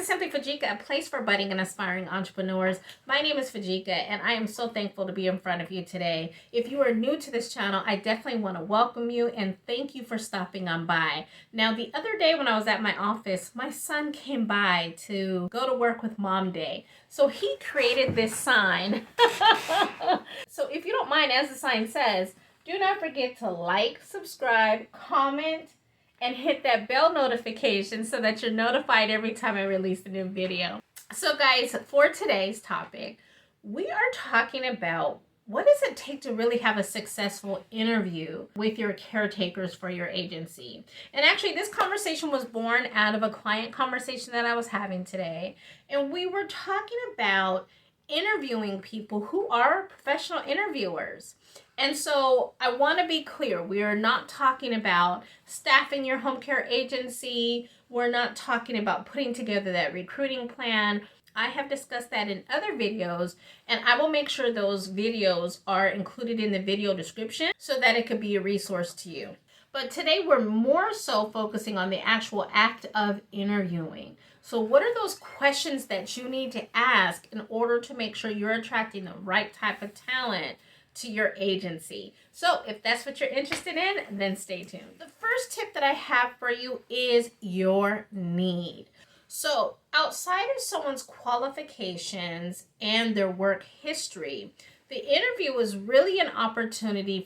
to Simply Fujica, a place for budding and aspiring entrepreneurs. My name is Fujica, and I am so thankful to be in front of you today. If you are new to this channel, I definitely want to welcome you and thank you for stopping on by. Now, the other day when I was at my office, my son came by to go to work with Mom Day. So he created this sign. So if you don't mind, as the sign says, do not forget to like, subscribe, comment, and hit that bell notification so that you're notified every time I release a new video. So guys, for today's topic, we are talking about what does it take to really have a successful interview with your caretakers for your agency. And actually, this conversation was born out of a client conversation that I was having today. And we were talking about interviewing people who are professional interviewers. And so I want to be clear, we are not talking about staffing your home care agency. We're not talking about putting together that recruiting plan. I have discussed that in other videos, and I will make sure those videos are included in the video description so that it could be a resource to you. But today we're more so focusing on the actual act of interviewing. So what are those questions that you need to ask in order to make sure you're attracting the right type of talent to your agency? So if that's what you're interested in, then stay tuned. The first tip that I have for you is your need. So outside of someone's qualifications and their work history, the interview is really an opportunity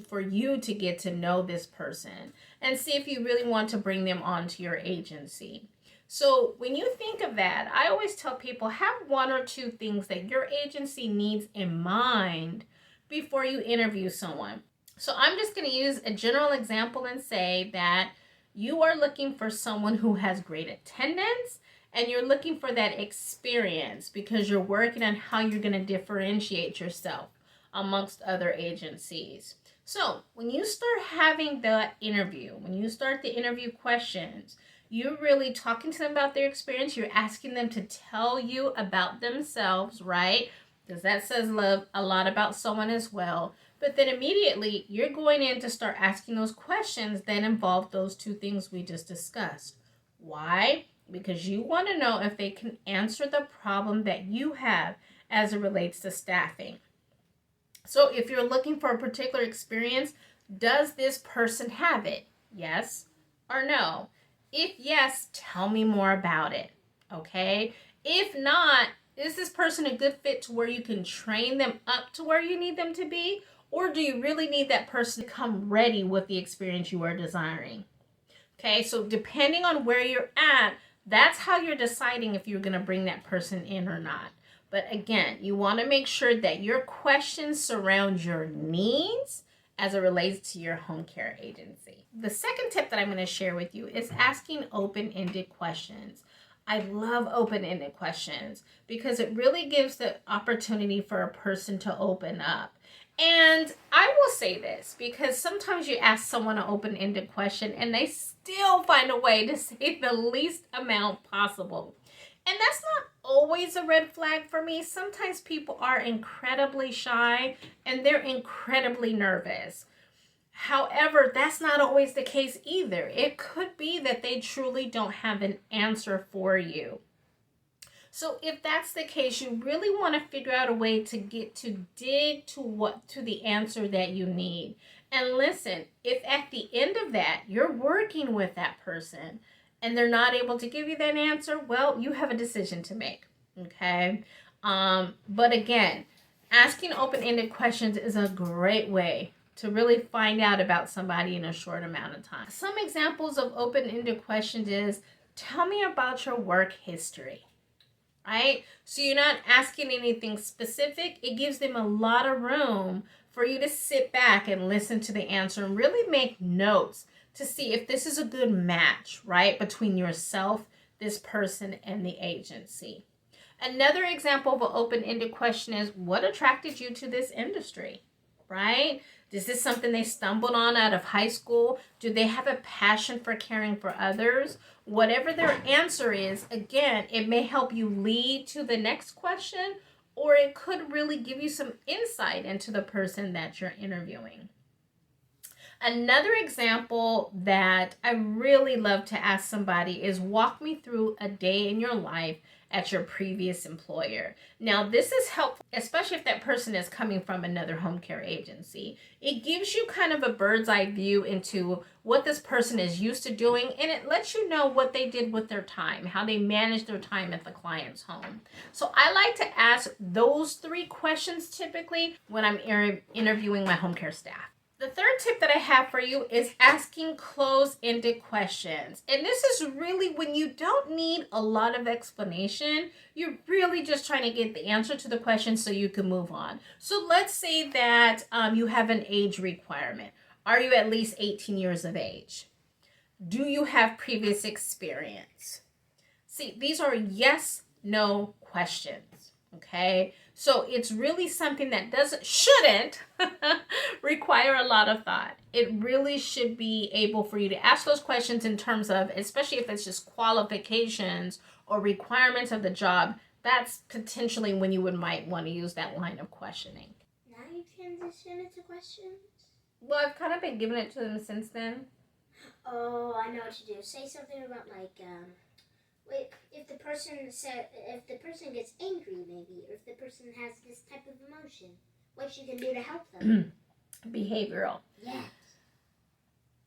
for you to get to know this person and see if you really want to bring them onto your agency. So when you think of that, I always tell people have one or two things that your agency needs in mind before you interview someone. So I'm just going to use a general example and say that you are looking for someone who has great attendance and you're looking for that experience because you're working on how you're going to differentiate yourself amongst other agencies. So when you start having the interview, when you start the interview questions, you're really talking to them about their experience. You're asking them to tell you about themselves, right? Because that says a lot about someone as well. But then immediately you're going in to start asking those questions that involve those two things we just discussed. Why? Because you want to know if they can answer the problem that you have as it relates to staffing. So if you're looking for a particular experience, does this person have it? Yes or no? If yes, tell me more about it, okay? If not, is this person a good fit to where you can train them up to where you need them to be? Or do you really need that person to come ready with the experience you are desiring? Okay, so depending on where you're at, that's how you're deciding if you're going to bring that person in or not. But again, you want to make sure that your questions surround your needs as it relates to your home care agency. The second tip that I'm going to share with you is asking open-ended questions. I love open-ended questions because it really gives the opportunity for a person to open up. And I will say this because sometimes you ask someone an open-ended question and they still find a way to say the least amount possible. And that's not always a red flag for me. Sometimes people are incredibly shy and they're incredibly nervous. However, that's not always the case either. It could be that they truly don't have an answer for you. So if that's the case, you really want to figure out a way to dig to the answer that you need. And listen, if at the end of that, you're working with that person and they're not able to give you that answer, well, you have a decision to make, okay? But again, asking open-ended questions is a great way to really find out about somebody in a short amount of time. Some examples of open-ended questions is, tell me about your work history. Right? So you're not asking anything specific. It gives them a lot of room for you to sit back and listen to the answer and really make notes to see if this is a good match, right, between yourself, this person, and the agency. Another example of an open-ended question is, what attracted you to this industry, right? Is this something they stumbled on out of high school? Do they have a passion for caring for others? Whatever their answer is, again, it may help you lead to the next question, or it could really give you some insight into the person that you're interviewing. Another example that I really love to ask somebody is walk me through a day in your life at your previous employer. Now, this is helpful, especially if that person is coming from another home care agency. It gives you kind of a bird's eye view into what this person is used to doing, and it lets you know what they did with their time, how they managed their time at the client's home. So I like to ask those 3 questions typically when I'm interviewing my home care staff. The third tip that I have for you is asking close-ended questions. And this is really when you don't need a lot of explanation. You're really just trying to get the answer to the question so you can move on. So let's say that you have an age requirement. Are you at least 18 years of age? Do you have previous experience? See, these are yes, no questions, okay? So it's really something that shouldn't require a lot of thought. It really should be able for you to ask those questions in terms of, especially if it's just qualifications or requirements of the job, that's potentially when you might want to use that line of questioning. Now you transition into questions? Well, I've kind of been giving it to them since then. Oh, I know what to do. Say something about if the person gets angry, maybe, or if the person has this type of emotion, what you can do to help them. Behavioral. Yes.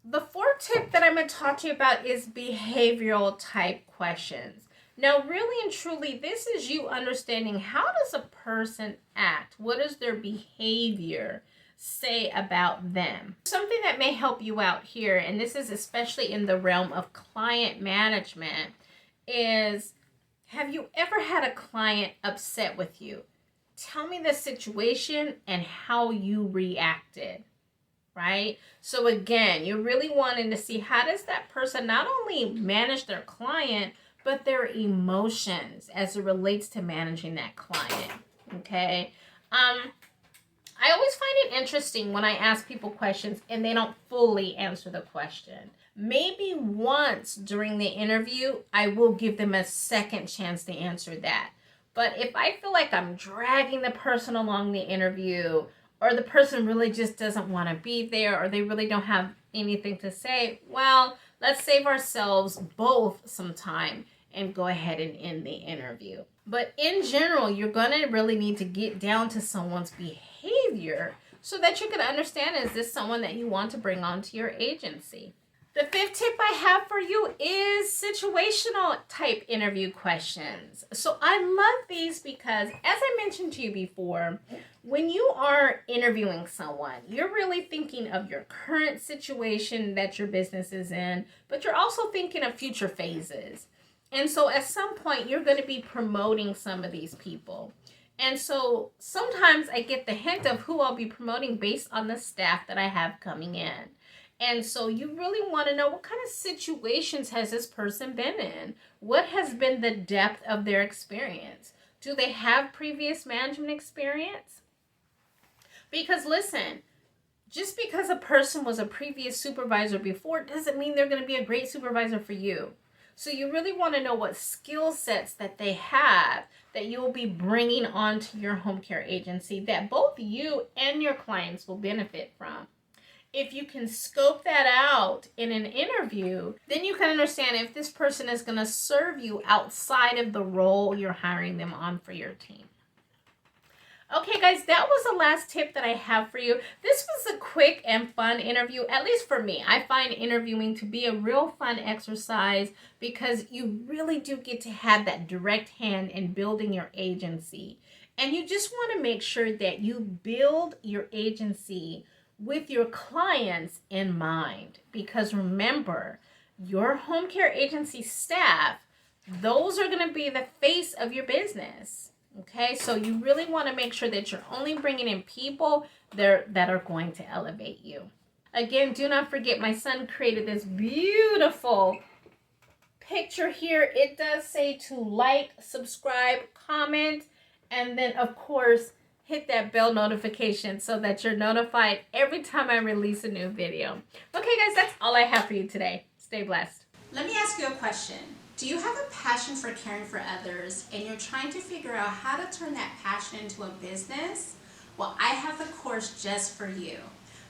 The 4th tip that I'm going to talk to you about is behavioral type questions. Now, really and truly, this is you understanding how does a person act? What does their behavior say about them? Something that may help you out here, and this is especially in the realm of client management, is have you ever had a client upset with you? Tell me the situation and how you reacted, right? So again, you're really wanting to see how does that person not only manage their client, but their emotions as it relates to managing that client, okay? I always find it interesting when I ask people questions and they don't fully answer the question. Maybe once during the interview, I will give them a second chance to answer that. But if I feel like I'm dragging the person along the interview, or the person really just doesn't want to be there, or they really don't have anything to say, well, let's save ourselves both some time and go ahead and end the interview. But in general, you're going to really need to get down to someone's behavior so that you can understand, is this someone that you want to bring onto your agency? The 5th tip I have for you is situational type interview questions. So I love these because, as I mentioned to you before, when you are interviewing someone, you're really thinking of your current situation that your business is in, but you're also thinking of future phases. And so at some point, you're going to be promoting some of these people. And so sometimes I get the hint of who I'll be promoting based on the staff that I have coming in. And so you really want to know, what kind of situations has this person been in? What has been the depth of their experience? Do they have previous management experience? Because listen, just because a person was a previous supervisor before doesn't mean they're going to be a great supervisor for you. So you really want to know what skill sets that they have that you will be bringing onto your home care agency that both you and your clients will benefit from. If you can scope that out in an interview, then you can understand if this person is going to serve you outside of the role you're hiring them on for your team. Okay, guys, that was the last tip that I have for you. This was a quick and fun interview, at least for me. I find interviewing to be a real fun exercise because you really do get to have that direct hand in building your agency. And you just want to make sure that you build your agency with your clients in mind. Because remember, your home care agency staff, those are going to be the face of your business. Okay, so you really want to make sure that you're only bringing in people that are going to elevate you. Again, do not forget, my son created this beautiful picture here. It does say to like, subscribe, comment, and then, of course, hit that bell notification so that you're notified every time I release a new video. Okay, guys, that's all I have for you today. Stay blessed. Let me ask you a question. Do you have a passion for caring for others and you're trying to figure out how to turn that passion into a business? Well, I have the course just for you.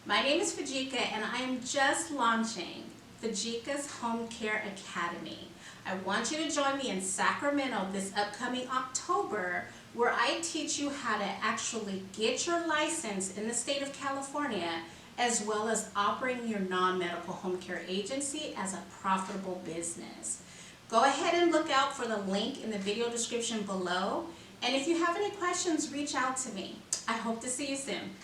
My name is Fujica and I am just launching Fujica's Home Care Academy. I want you to join me in Sacramento this upcoming October, where I teach you how to actually get your license in the state of California, as well as operating your non-medical home care agency as a profitable business. Go ahead and look out for the link in the video description below. And if you have any questions, reach out to me. I hope to see you soon.